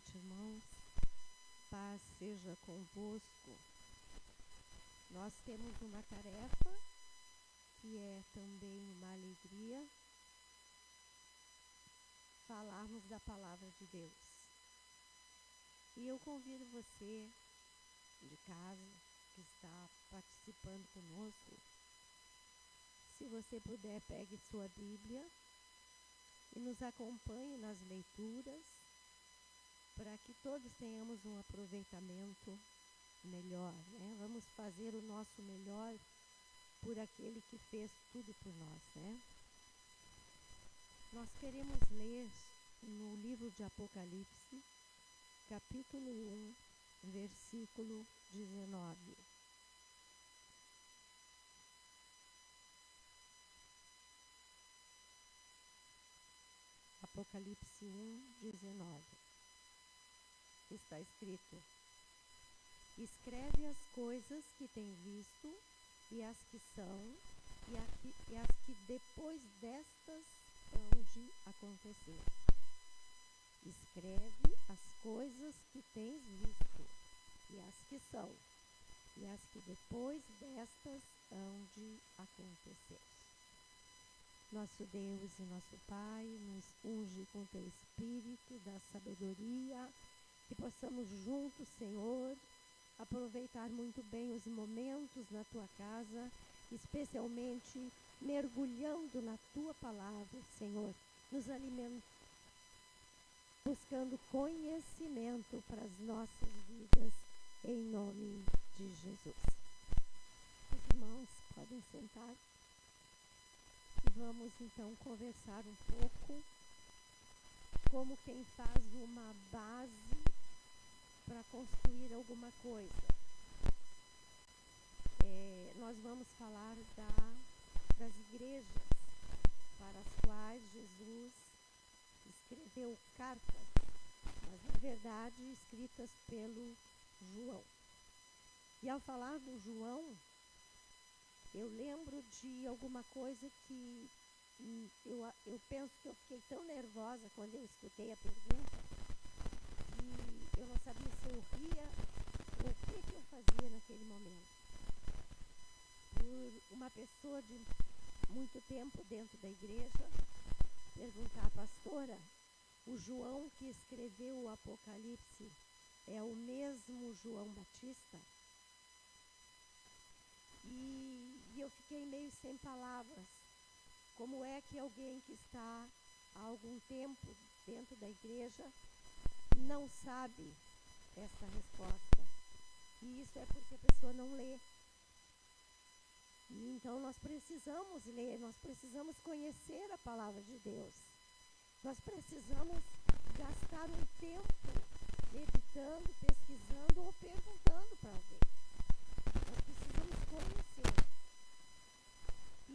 noite, irmãos. Paz seja convosco. Nós temos uma tarefa que é também uma alegria, falarmos da palavra de Deus. E eu convido você de casa, que está participando conosco, se você puder, pegue sua Bíblia e nos acompanhe nas leituras, para que todos tenhamos um aproveitamento melhor, né? Vamos fazer o nosso melhor por aquele que fez tudo por nós, né? Nós queremos ler no livro de Apocalipse, capítulo 1, versículo 19. Apocalipse 1, 19. Está escrito: escreve as coisas que tem visto, e as que são, e as que depois destas hão de acontecer. Escreve as coisas que tens visto, e as que são, e as que depois destas hão de acontecer. Nosso Deus e nosso Pai, nos unge com teu Espírito da sabedoria, que possamos juntos, Senhor, aproveitar muito bem os momentos na tua casa, especialmente mergulhando na tua palavra, Senhor, nos alimentando, buscando conhecimento para as nossas vidas, em nome de Jesus. Os irmãos podem sentar. Vamos então conversar um pouco como quem faz uma base para construir alguma coisa. Nós vamos falar das igrejas para as quais Jesus escreveu cartas, mas na verdade escritas pelo João. E ao falar do João, eu lembro de alguma coisa que eu penso que eu fiquei tão nervosa quando eu escutei a pergunta, que eu não sabia se eu ria ou o que eu fazia naquele momento. Por uma pessoa de muito tempo dentro da igreja perguntar: pastora, o João que escreveu o Apocalipse é o mesmo João Batista? E eu fiquei meio sem palavras. Como é que alguém que está há algum tempo dentro da igreja não sabe essa resposta? E isso é porque a pessoa não lê. E então nós precisamos ler, nós precisamos conhecer a palavra de Deus. Nós precisamos gastar um tempo meditando, pesquisando ou perguntando para alguém. Nós precisamos conhecer.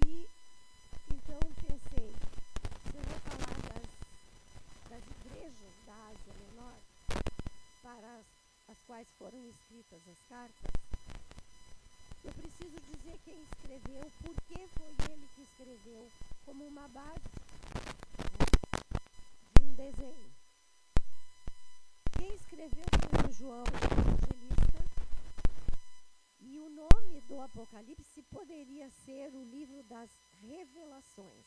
E então pensei, se eu vou falar das igrejas da Ásia Menor, para as quais foram escritas as cartas, eu preciso dizer quem escreveu, por que foi ele que escreveu, como uma base, né, de um desenho. Quem escreveu foi o João Evangelista, e o nome do Apocalipse poderia ser o livro das Revelações.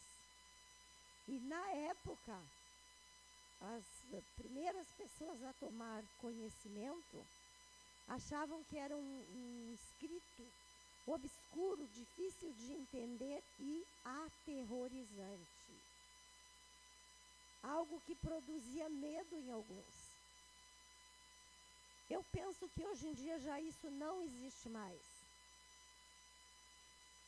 E na época, as primeiras pessoas a tomar conhecimento achavam que era um escrito obscuro, difícil de entender e aterrorizante. Algo que produzia medo em alguns. Eu penso que hoje em dia já isso não existe mais.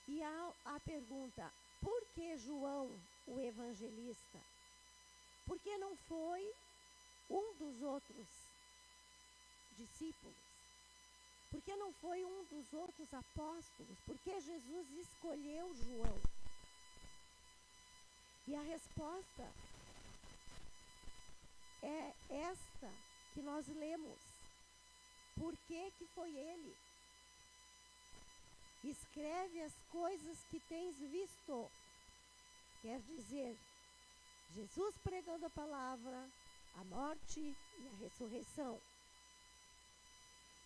E a pergunta: por que João, o evangelista? Por que não foi um dos outros discípulos? Por que não foi um dos outros apóstolos? Por que Jesus escolheu João? E a resposta é esta que nós lemos. Por que foi ele? Escreve as coisas que tens visto. Quer dizer, Jesus pregando a palavra, a morte e a ressurreição.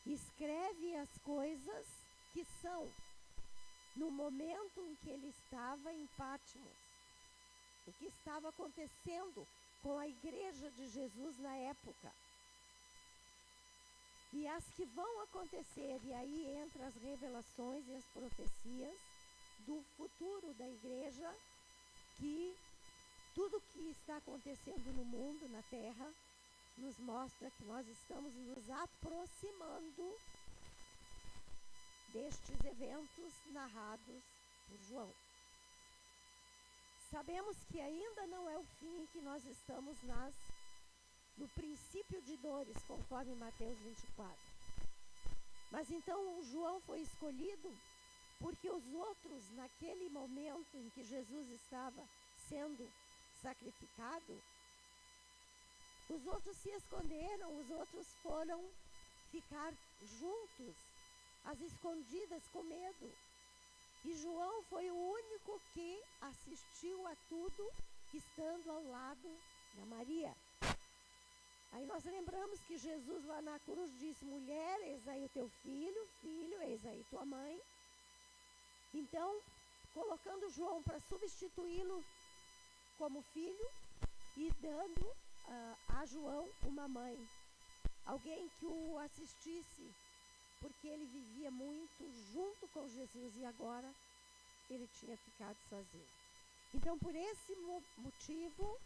Escreve as coisas que são no momento em que ele estava em Patmos, o que estava acontecendo com a igreja de Jesus na época. E as que vão acontecer, e aí entra as revelações e as profecias do futuro da igreja, que tudo que está acontecendo no mundo, na terra, nos mostra que nós estamos nos aproximando destes eventos narrados por João. Sabemos que ainda não é o fim, que nós estamos no princípio de dores, conforme Mateus 24. Mas então o João foi escolhido porque os outros, naquele momento em que Jesus estava sendo sacrificado, os outros se esconderam, os outros foram ficar juntos, às escondidas, com medo. E João foi o único que assistiu a tudo, estando ao lado da Maria. Aí nós lembramos que Jesus lá na cruz disse: mulher, eis aí o teu filho, filho, eis aí tua mãe. Então, colocando João para substituí-lo como filho e dando a João uma mãe, alguém que o assistisse, porque ele vivia muito junto com Jesus e agora ele tinha ficado sozinho. Então, por esse motivo,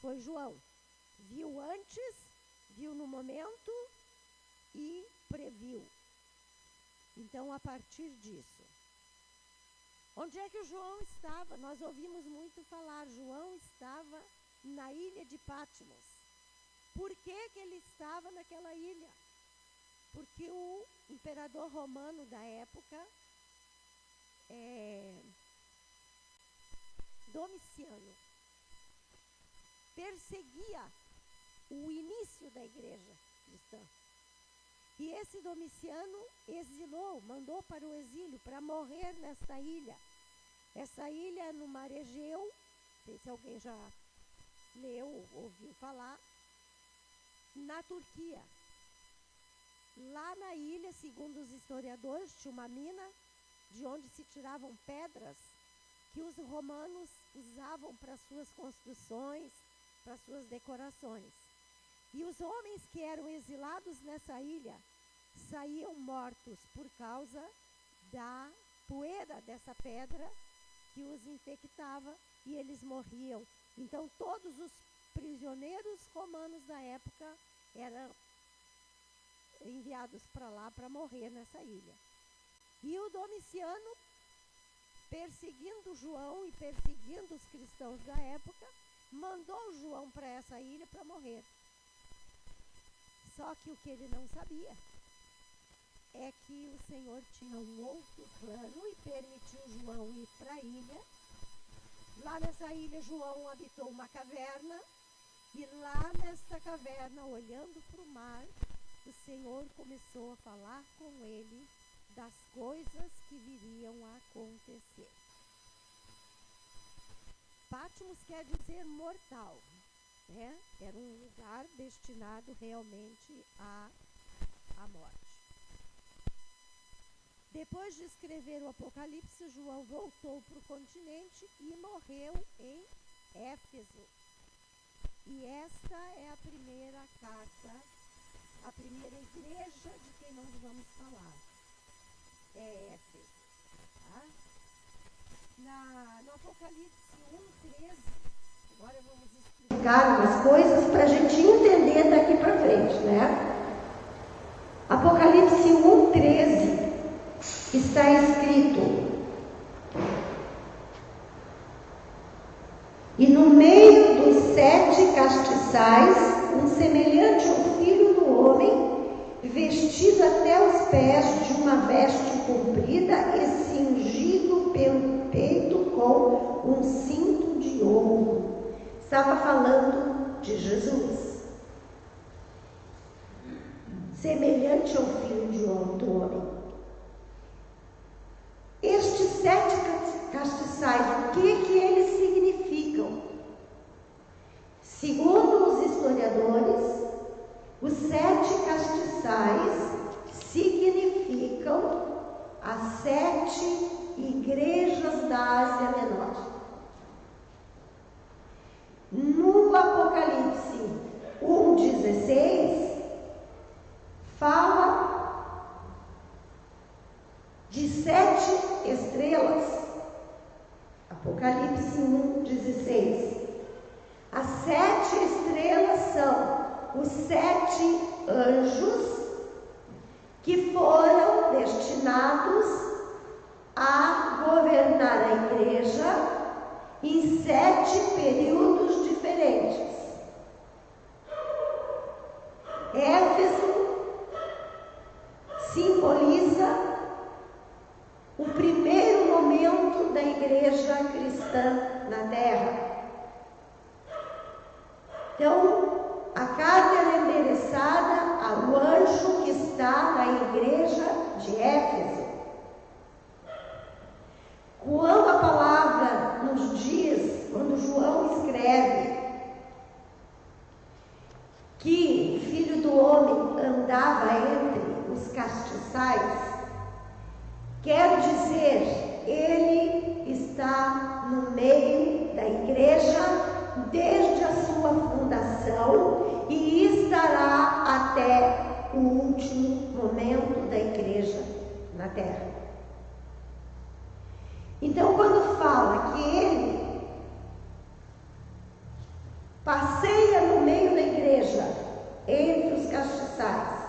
foi João. Viu antes, viu no momento e previu. Então, a partir disso, onde é que o João estava? Nós ouvimos muito falar. João estava na ilha de Patmos. Por que que ele estava naquela ilha? Porque o imperador romano da época, Domiciano, perseguia o início da igreja cristã. E esse Domiciano exilou, mandou para o exílio, para morrer nesta ilha. Essa ilha no Mar Egeu, não sei se alguém já leu ou ouviu falar, na Turquia. Lá na ilha, segundo os historiadores, tinha uma mina de onde se tiravam pedras que os romanos usavam para suas construções, para suas decorações. E os homens que eram exilados nessa ilha saíam mortos por causa da poeira dessa pedra que os infectava e eles morriam. Então, todos os prisioneiros romanos da época eram enviados para lá para morrer nessa ilha. E o Domiciano, perseguindo João e perseguindo os cristãos da época, mandou João para essa ilha para morrer. Só que o que ele não sabia é que o Senhor tinha um outro plano e permitiu João ir para a ilha. Lá nessa ilha, João habitou uma caverna, e lá nessa caverna, olhando para o mar, o Senhor começou a falar com ele das coisas que viriam a acontecer. Patmos quer dizer mortal, né? Era um lugar destinado realmente à morte. Depois de escrever o Apocalipse, João voltou para o continente e morreu em Éfeso. E esta é a primeira carta, a primeira igreja de quem nós vamos falar. É Éfeso. Tá? No Apocalipse 1:13, agora vamos explicar umas coisas para a gente entender daqui para frente, né? Apocalipse 1:13 está escrito: e no meio dos 7 castiçais, um semelhante ao filho do homem, vestido até os pés de uma veste comprida e cingido pelo peito com um cinto de ouro. Estava falando de Jesus. Semelhante ao filho do homem. Estes 7 castiçais, o que eles significam? Segundo os historiadores, ficam as 7 igrejas da Ásia Menor. No Apocalipse 1,16, fala de 7 estrelas. Apocalipse 1,16. As 7 estrelas são os 7 anjos que foram destinados a governar a igreja em 7 períodos diferentes. Éfeso simboliza o primeiro momento da igreja cristã na terra. Então, a carta é endereçada ao anjo que está na igreja de Éfeso. Quando a palavra nos diz, quando João escreve que o Filho do Homem andava entre os castiçais, quer dizer, ele está no meio da igreja desde a sua fundação e estará até o último momento da igreja na terra. Então, quando fala que ele passeia no meio da igreja, entre os castiçais,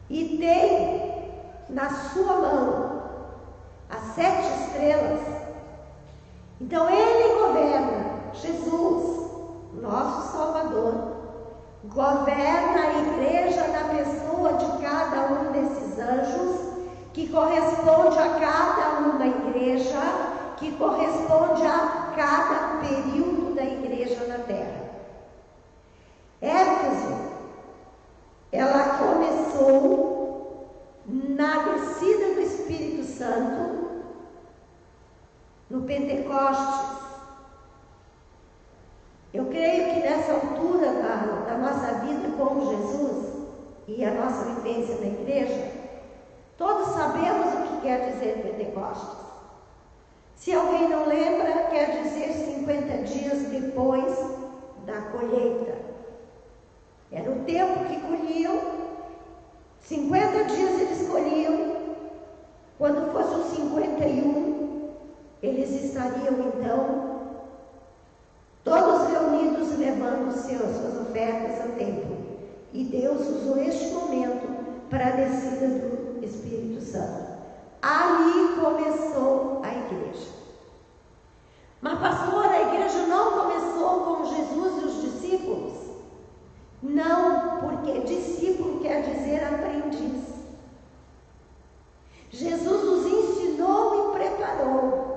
e tem na sua mão as 7 estrelas, então ele governa, Jesus, nosso Salvador, governa a igreja na pessoa de cada um desses anjos, que corresponde a cada uma igreja, que corresponde a cada período da igreja na terra. Éfeso, ela começou na descida do Espírito Santo, no Pentecostes. Eu creio que nessa altura da nossa vida com Jesus e a nossa vivência na igreja, todos sabemos o que quer dizer Pentecostes. Se alguém não lembra, quer dizer 50 dias depois da colheita. Era o tempo que colhiam, 50 dias eles colhiam, quando fosse os 51, eles estariam então todos reunidos levando suas ofertas ao templo. E Deus usou este momento para a descida do Espírito Santo. Ali começou a igreja. Mas pastor, a igreja não começou com Jesus e os discípulos? Não, porque discípulo quer dizer aprendiz. Jesus os ensinou e preparou.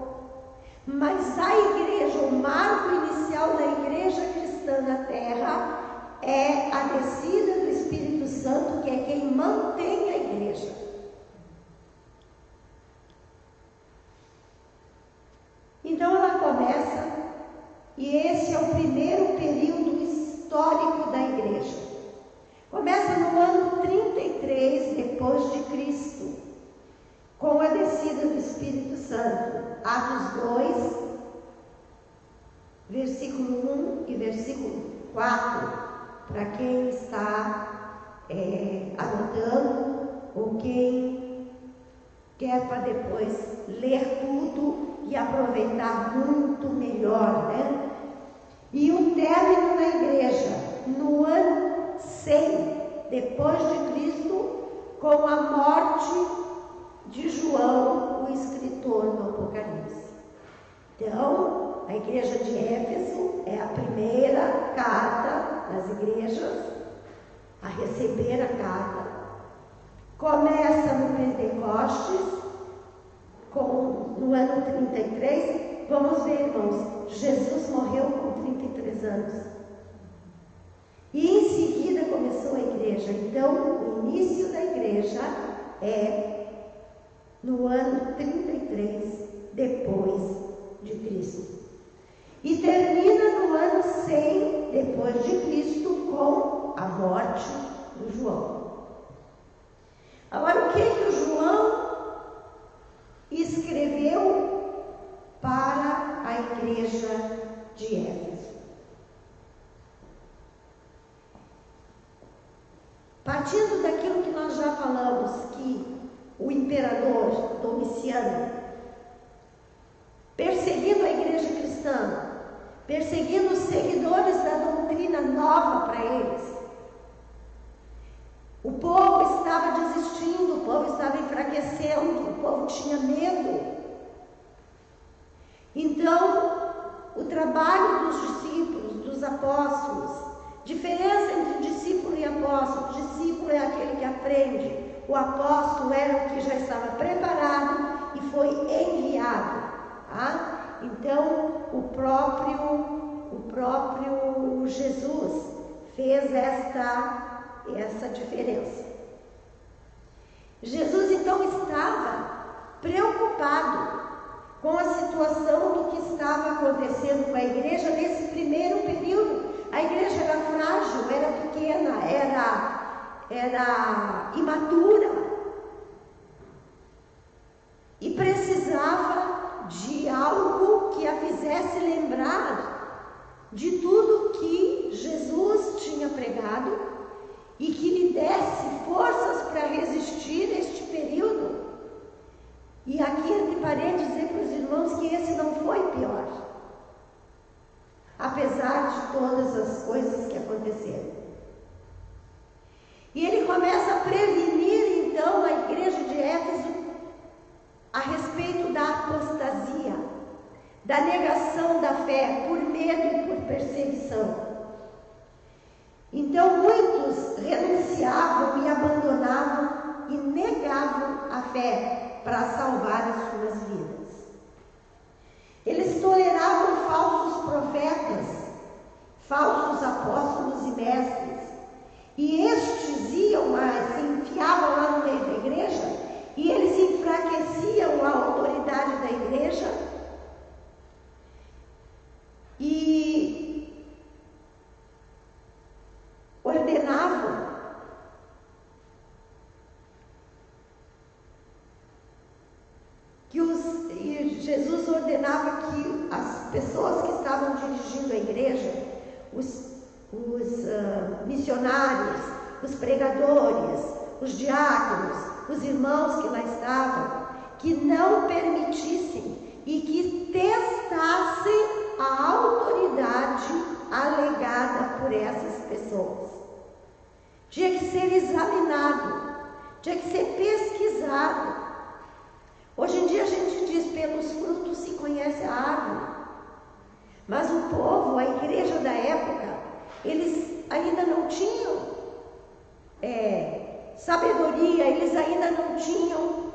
Mas a igreja, o marco inicial da igreja cristã na terra, é a descida do Espírito Santo, que é quem mantém a igreja. Então ela começa, e esse é o primeiro período histórico da igreja. Começa no ano 33 depois de Cristo, com a descida do Espírito Santo. Atos 2, versículo 1 e versículo 4, para quem está anotando, ou quem quer para depois ler tudo e aproveitar muito melhor, né? E o término da igreja, no ano 100 depois de Cristo, com a morte de João, o escritor do Apocalipse. Então, a igreja de Éfeso é a primeira carta das igrejas a receber a carta. Começa no Pentecostes, no ano 33. Vamos ver, irmãos, Jesus morreu com 33 anos. E em seguida começou a igreja. Então, o início da igreja é no ano 33 depois de Cristo. E termina no ano 100 depois de Cristo com a morte de João. Agora, o que o João escreveu para a igreja de Éfeso? Partindo daquilo que nós já falamos, que o imperador Domiciano, perseguindo a igreja cristã, perseguindo os seguidores da doutrina nova para eles, o povo estava desistindo, o povo estava enfraquecendo, o povo tinha medo. Então, o trabalho dos discípulos, dos apóstolos, diferença entre discípulo e apóstolo: o discípulo é aquele que aprende, o apóstolo era o que já estava preparado e foi enviado. Tá? Então, o próprio Jesus fez essa diferença. Jesus então estava preocupado com a situação do que estava acontecendo com a igreja nesse primeiro período. A igreja era frágil, era pequena, era imatura e precisava de algo que a fizesse lembrar de tudo que Jesus tinha pregado e que lhe desse forças para resistir este período. E aqui entre parênteses dizer para os irmãos que esse não foi pior, apesar de todas as coisas que aconteceram. E ele começa a prevenir então a igreja de Éfeso a respeito da apostasia, da negação da fé por medo e por perseguição. Então muitos renunciavam e abandonavam e negavam a fé para salvar as suas vidas. Eles toleravam falsos profetas, falsos apóstolos e mestres, e estes se enfiavam lá no meio da igreja e eles enfraqueciam a autoridade da igreja e ordenavam Jesus ordenava que as pessoas que estavam dirigindo a igreja, os missionários, os pregadores, os diáconos, os irmãos que lá estavam, que não permitissem e que testassem a autoridade alegada por essas pessoas. Tinha que ser examinado, tinha que ser pesquisado. Hoje em dia a gente diz: pelos frutos se conhece a árvore. Mas o povo, a igreja da época, eles ainda não tinham sabedoria, eles ainda não tinham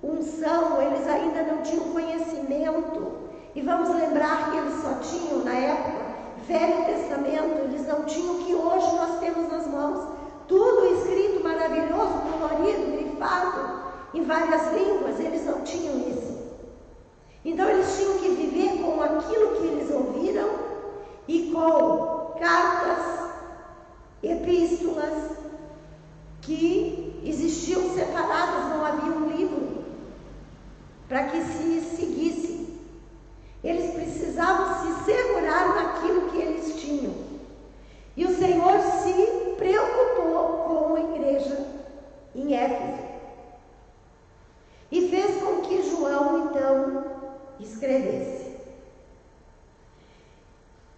unção, eles ainda não tinham conhecimento. E vamos lembrar que eles só tinham, na época, Velho Testamento, eles não tinham o que hoje nós temos nas mãos. Tudo escrito maravilhoso, colorido, grifado, em várias línguas. Eles não tinham isso. Então eles tinham que viver com aquilo que eles ouviram e com cartas, epístolas que existiam separadas, não havia um livro para que se seguisse. Eles precisavam se segurar naquilo que eles tinham. E o Senhor se preocupou com a igreja em Éfeso e fez com que João então escrevesse.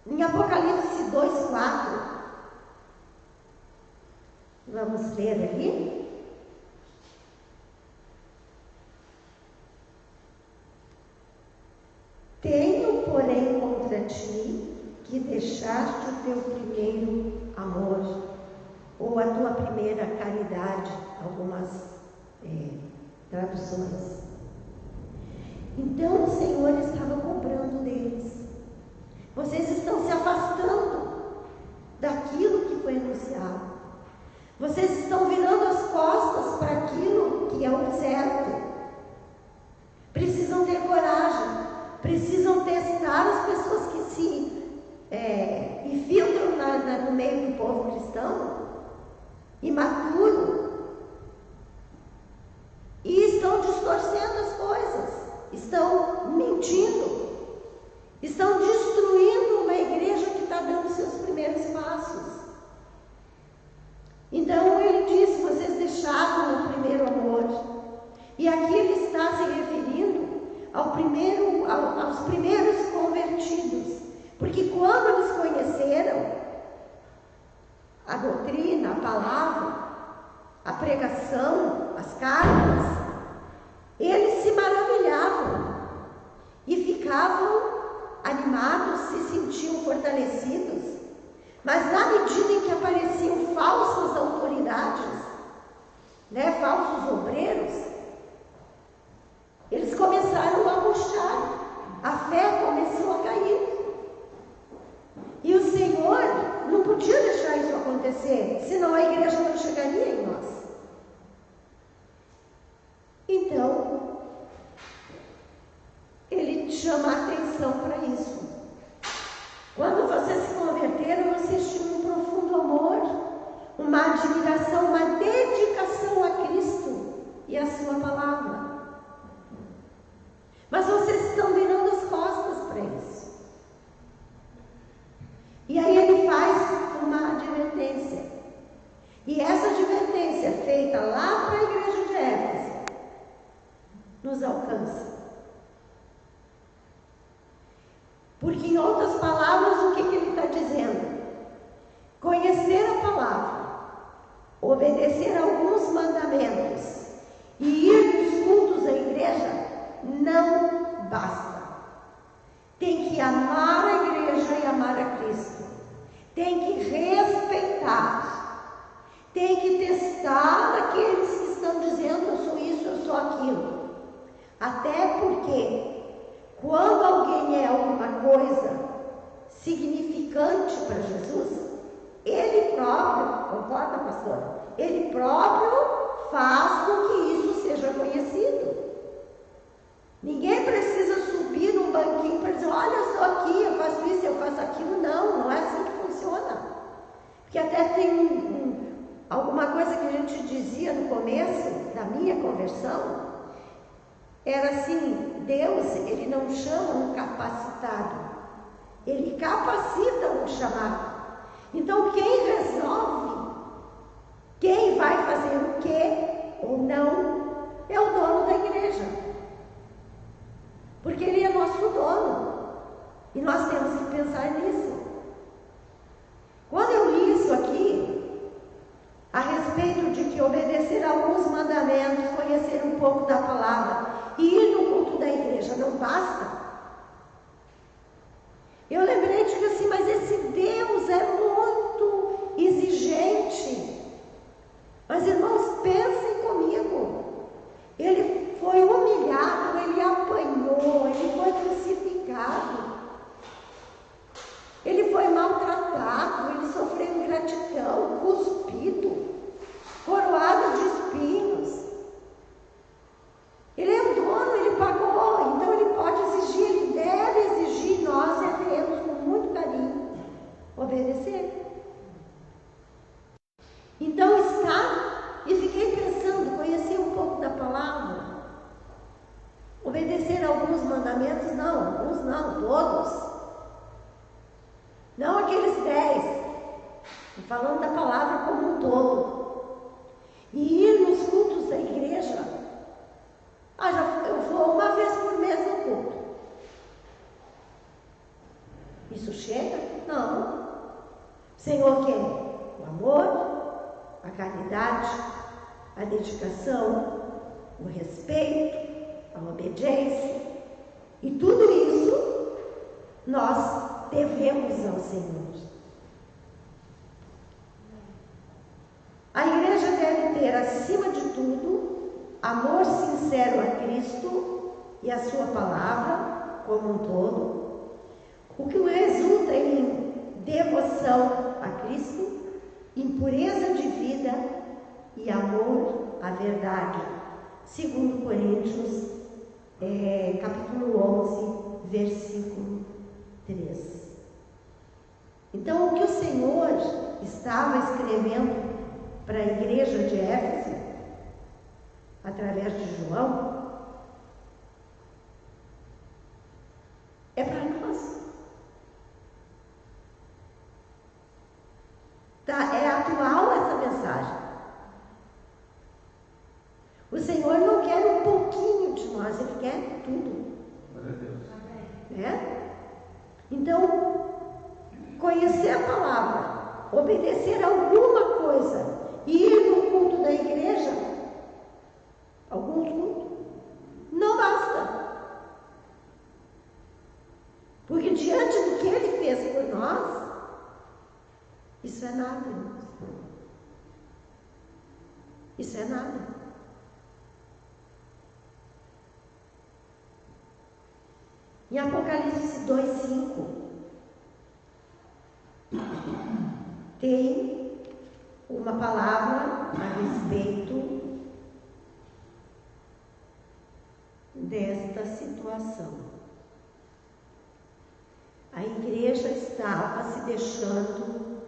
Em Apocalipse 2:4, vamos ler ali. Tenho, porém, contra ti que deixaste o teu primeiro amor, ou a tua primeira caridade, algumas traduções. Então o Senhor estava cobrando deles. Vocês estão se afastando daquilo que foi anunciado. Vocês estão virando as costas para aquilo que é o certo. Precisam ter coragem. Precisam testar as pessoas que se infiltram no meio do povo cristão, imaturo. estão mentindo, estão destruindo uma igreja que está dando seus primeiros passos. Então ele disse: vocês deixaram o primeiro amor. E aqui ele está se referindo aos primeiros convertidos, porque quando eles conheceram a doutrina, a palavra, a pregação, as cartas, eles se maravilhavam e ficavam animados, se sentiam fortalecidos. Mas na medida em que apareciam falsas autoridades, falsos obreiros, eles começaram a murchar, a fé começou a cair. E o Senhor não podia deixar isso acontecer, senão a igreja não chegaria em nós. Então, ele chama a atenção para isso. Quando vocês se converteram, vocês tinham um profundo amor, uma admiração, uma dedicação a Cristo e a sua palavra. Mas vocês estão virando as costas para isso. E aí ele faz uma advertência. E essa advertência feita lá para a igreja de Éfeso nos alcança. Porque, em outras palavras, o que ele está dizendo? Conhecer a palavra, obedecer a alguns mandamentos e ir nos cultos da igreja não basta. Tem que amar a igreja e amar a Cristo. Tem que respeitar. Tem que testar aqueles que estão dizendo: eu sou isso, eu sou aquilo. Até porque quando alguém é alguma coisa significante para Jesus, ele próprio, concorda, pastor? Ele próprio faz com que isso seja conhecido. Ninguém precisa subir num banquinho para dizer: olha, eu estou aqui, eu faço isso, eu faço aquilo. Não é assim que funciona. Porque até tem alguma coisa que a gente dizia no começo da minha conversão, era assim: Deus, ele não chama um capacitado, ele capacita um chamado. Então quem resolve, quem vai fazer o que ou não, é o dono da igreja. Porque ele é nosso dono. E nós temos que pensar nisso. Quando eu li isso aqui, a respeito de que obedecer a alguns mandamentos, conhecer um pouco da palavra e ir no culto da igreja não basta, eu lembrei de que assim, mas esse Deus é muito exigente. Mas, irmãos, pensem comigo. Ele foi humilhado, ele apanhou, ele foi crucificado, ele foi maltratado, ele sofreu ingratidão, cuspido, coroado de espinhos. Ele é o dono, ele pagou, então ele pode exigir, ele deve exigir, nós devemos com muito carinho obedecer. Então e fiquei pensando, conhecer um pouco da palavra, obedecer a alguns mandamentos, não, alguns não, todos. Não aqueles 10, falando da palavra como um todo. E ir nos cultos da igreja. Eu vou uma vez por mês no culto. Isso chega? Não. O Senhor quer o amor, a caridade, a dedicação, o respeito, a obediência. E tudo isso nós devemos ao Senhor. A igreja deve ter, acima de tudo, amor sincero a Cristo e a sua palavra como um todo, o que resulta em devoção a Cristo, em pureza de vida e amor à verdade. 2 Coríntios, capítulo 11, versículo 3. Então, o que o Senhor estava escrevendo para a igreja de Éfeso, através de João, tudo. Né? Então, conhecer a palavra, obedecer a alguma coisa, ir no culto da igreja, alguns cultos, não basta. Porque diante do que Ele fez por nós, isso é nada, irmãos. Isso é nada. Em Apocalipse 2:5 tem uma palavra a respeito desta situação. A igreja estava se deixando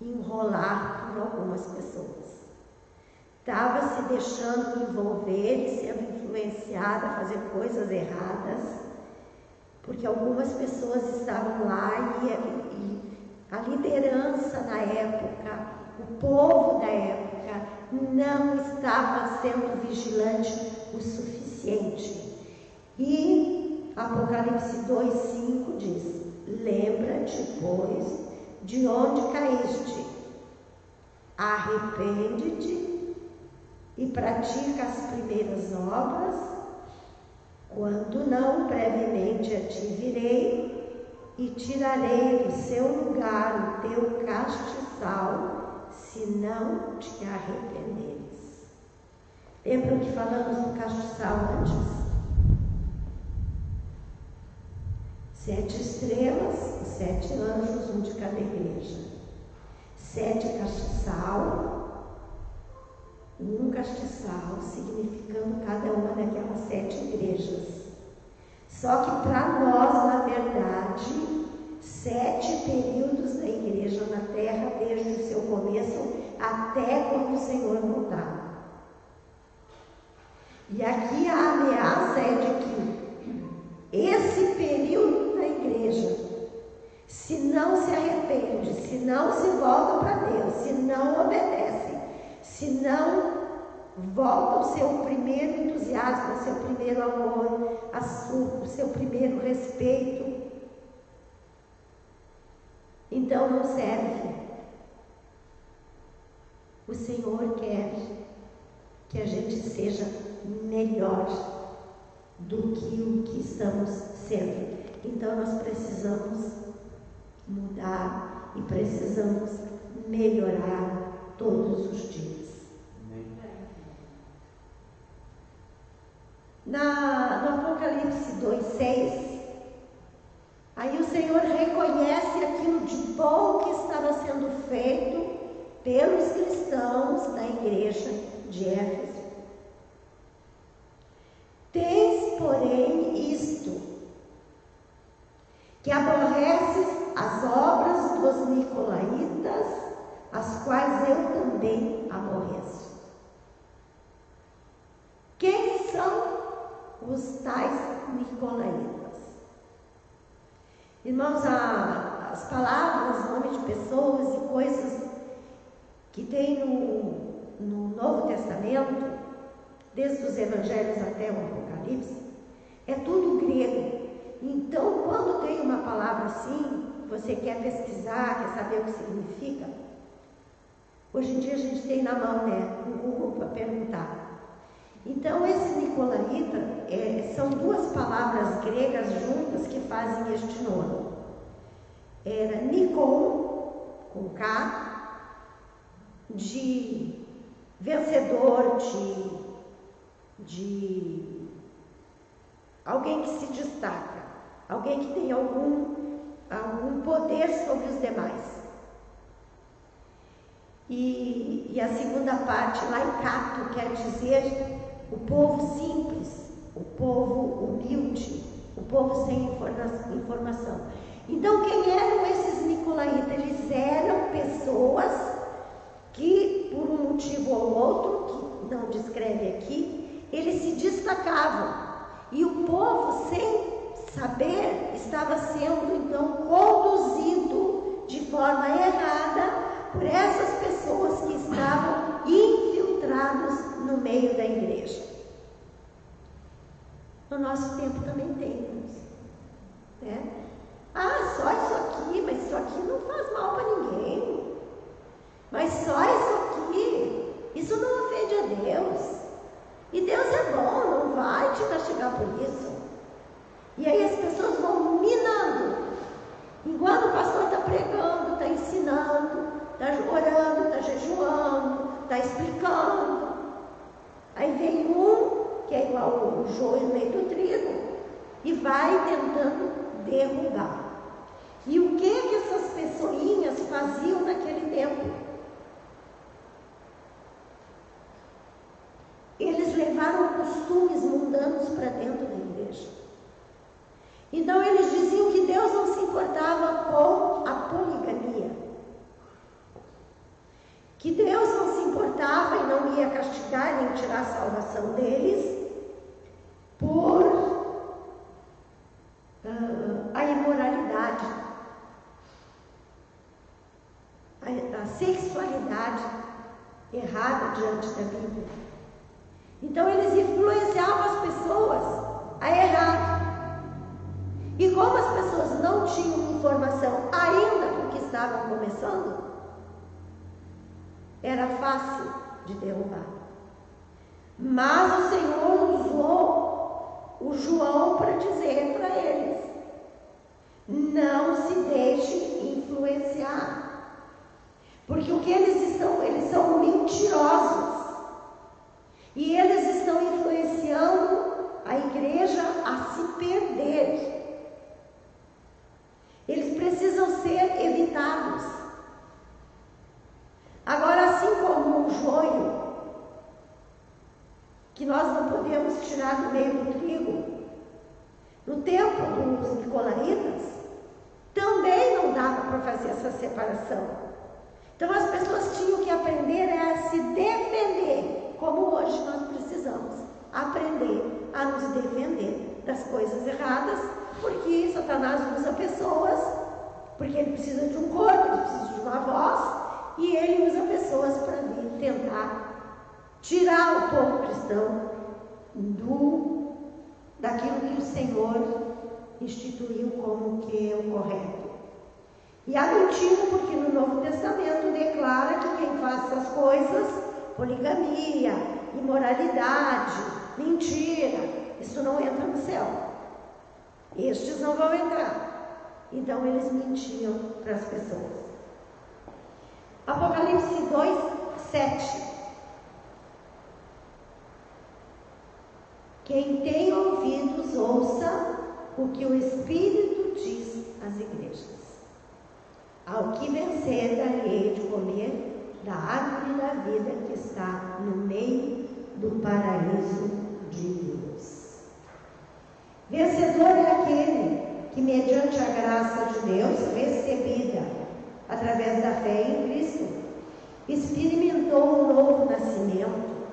enrolar por algumas pessoas. Estava se deixando envolver, sendo influenciada a fazer coisas erradas, porque algumas pessoas estavam lá e a liderança na época, o povo da época, não estava sendo vigilante o suficiente. E Apocalipse 2:5 diz: lembra-te, pois, de onde caíste, arrepende-te e pratica as primeiras obras. Quando não, brevemente a ti virei e tirarei do seu lugar o teu castiçal, se não te arrependeres. Lembram que falamos do castiçal antes? 7 estrelas, 7 anjos, um de cada igreja. 7 castiçal, um castiçal, significando cada uma daquelas 7 igrejas. Só que para nós, na verdade, 7 períodos da igreja na terra, desde o seu começo até quando o Senhor voltar. E aqui a ameaça é de que esse período da igreja, se não se arrepende, se não se volta para Deus, se não obedece, se não volta ao seu primeiro entusiasmo, ao seu primeiro amor, ao seu primeiro respeito, então não serve. O Senhor quer que a gente seja melhor do que o que estamos sendo. Então nós precisamos mudar e precisamos melhorar todos os dias. No Apocalipse 2:6, aí o Senhor reconhece aquilo de bom que estava sendo feito pelos cristãos da igreja de Éfeso. Tens, porém, isto, que aborreces as obras dos nicolaítas, as quais eu também aborreço. Quem são os tais nicolaítas? Irmãos, as palavras, nome de pessoas e coisas que tem no Novo Testamento, desde os Evangelhos até o Apocalipse, é tudo grego. Então, quando tem uma palavra assim, você quer pesquisar, quer saber o que significa, hoje em dia a gente tem na mão, o Google para perguntar. Então, esse nicolaíta são duas palavras gregas juntas que fazem este nome. Era Nikon, com K, de vencedor, de alguém que se destaca, alguém que tem algum poder sobre os demais. E a segunda parte, laikato, quer dizer o povo simples, o povo humilde, o povo sem informação. Então, quem eram esses nicolaítas? Eles eram pessoas que, por um motivo ou outro, que não descreve aqui, eles se destacavam. E o povo, sem saber, estava sendo, então, conduzido de forma errada por essas pessoas que estavam infiltrados no meio da igreja. No nosso tempo também tem, irmãos. Né? Ah, só isso aqui, mas isso aqui não faz mal para ninguém. Mas só isso aqui, isso não ofende a Deus. E Deus é bom, não vai te castigar por isso. E aí as pessoas vão minando. Enquanto o pastor está pregando, está ensinando, está orando, está jejuando, está explicando. Aí vem um, que é igual o joio no meio do trigo, e vai tentando derrubar. E o que essas pessoinhas faziam naquele tempo? Eles levaram costumes mundanos para dentro da igreja. Então eles diziam que Deus não se importava com a poligamia, que Deus não se importava e não ia castigar nem tirar a salvação deles por a imoralidade, a sexualidade errada diante da Bíblia. Então eles influenciavam as pessoas a errar. E como as pessoas não tinham informação ainda porque estavam começando, era fácil de derrubar. Mas o Senhor usou o João para dizer para eles: não se deixe influenciar. Porque o que eles são mentirosos. E eles estão influenciando a igreja a se perder. Eles precisam ser evitados. Agora, assim como o joio, que nós não podemos tirar do meio do trigo, no tempo dos nicolaítas, também não dava para fazer essa separação. Então as pessoas tinham que aprender a se defender, como hoje nós precisamos aprender a nos defender das coisas erradas, porque Satanás usa pessoas, porque ele precisa de um corpo, ele precisa de uma voz, e ele usa pessoas para vir tentar tirar o povo cristão daquilo que o Senhor instituiu como que é o correto. E a mentira, porque no Novo Testamento declara que quem faz essas coisas, poligamia, imoralidade, mentira, isso não entra no céu. Estes não vão entrar. Então eles mentiam para as pessoas. Apocalipse 2:7. Quem tem ouvidos, ouça o que o Espírito diz às igrejas. Ao que vencer, darei de comer da árvore da vida que está no meio do paraíso de Deus. Vencedor é aquele que, mediante a graça de Deus recebida através da fé em Cristo, experimentou um novo nascimento,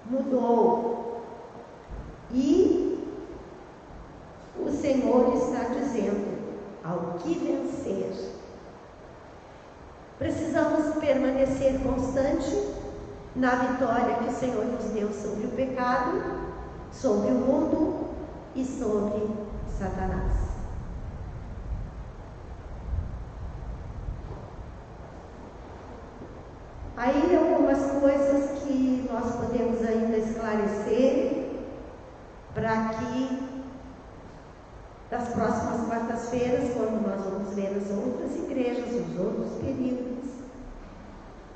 mudou. E o Senhor está dizendo: ao que vencer. Precisamos permanecer constante na vitória que o Senhor nos deu sobre o pecado, sobre o mundo e sobre Satanás. Aí algumas coisas que nós podemos ainda esclarecer para que das próximas quartas-feiras, quando nós vamos ver as outras igrejas, os outros períodos.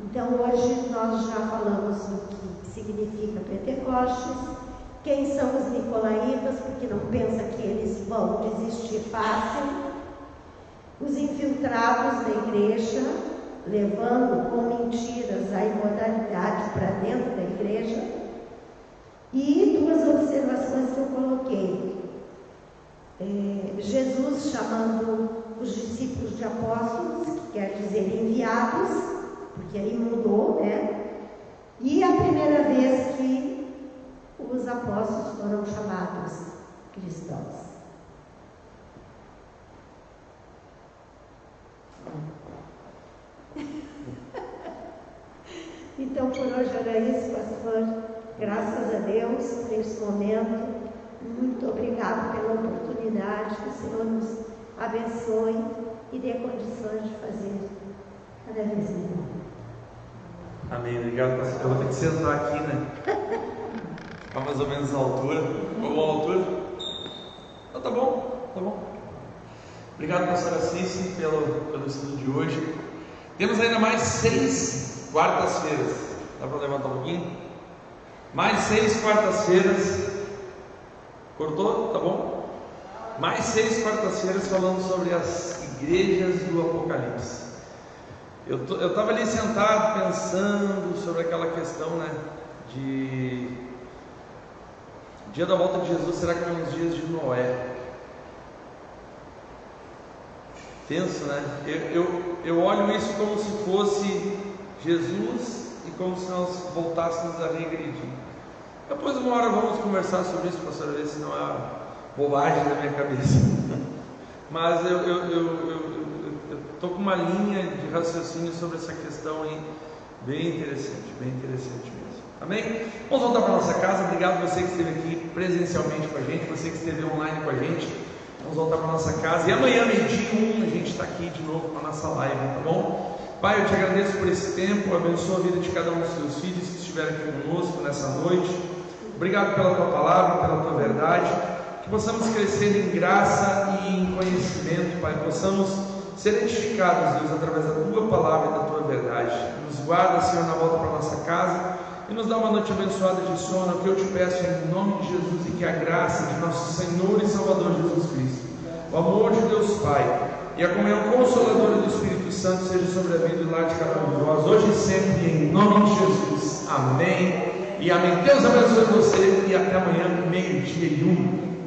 Então hoje nós já falamos do que significa Pentecostes, quem são os nicolaítas, porque não pensa que eles vão desistir fácil, os infiltrados da igreja, levando com mentiras a imoralidade para dentro da igreja, e duas observações que eu coloquei. Jesus chamando os discípulos de apóstolos, que quer dizer enviados, porque aí mudou, né? E a primeira vez que os apóstolos foram chamados cristãos. Então por hoje era isso, pastor. Graças a Deus por esse momento. Muito obrigado pela oportunidade, que o Senhor nos abençoe e dê condições de fazer cada vez melhor. Amém, obrigado, pastor. Eu vou ter que sentar aqui, né? Está mais ou menos na altura. Ficou boa a altura? Então, tá bom, tá bom. Obrigado, pastora Cici, pelo estudo de hoje. Temos ainda mais 6 quartas-feiras. Dá para levantar um pouquinho? Mais 6 quartas-feiras. Cortou? Tá bom? Mais 6 quartas-feiras falando sobre as igrejas do Apocalipse. Eu estava ali sentado pensando sobre aquela questão, né? De dia da volta de Jesus, será que é nos dias de Noé? Penso, né? Eu olho isso como se fosse Jesus e como se nós voltássemos a regredir. Depois, uma hora, vamos conversar sobre isso, pastor, ver se não é bobagem da minha cabeça. Mas eu estou com uma linha de raciocínio sobre essa questão aí, bem interessante mesmo. Amém? Vamos voltar para a nossa casa. Obrigado você que esteve aqui presencialmente com a gente, você que esteve online com a gente. Vamos voltar para a nossa casa. E amanhã, 12h01, a gente está aqui de novo com a nossa live, tá bom? Pai, eu te agradeço por esse tempo. Abençoa a vida de cada um dos teus filhos que estiveram aqui conosco nessa noite. Obrigado pela tua palavra, pela tua verdade. Que possamos crescer em graça e em conhecimento, Pai. Possamos ser edificados, Deus, através da tua palavra e da tua verdade. Nos guarda, Senhor, na volta para a nossa casa e nos dá uma noite abençoada de sono, que eu te peço em nome de Jesus, e que a graça de nosso Senhor e Salvador Jesus Cristo, o amor de Deus Pai e a comunhão consoladora do Espírito Santo seja sobre a vida e lar de cada um de nós, hoje e sempre, em nome de Jesus. Amém e amém. Deus abençoe você e até amanhã, 12h01.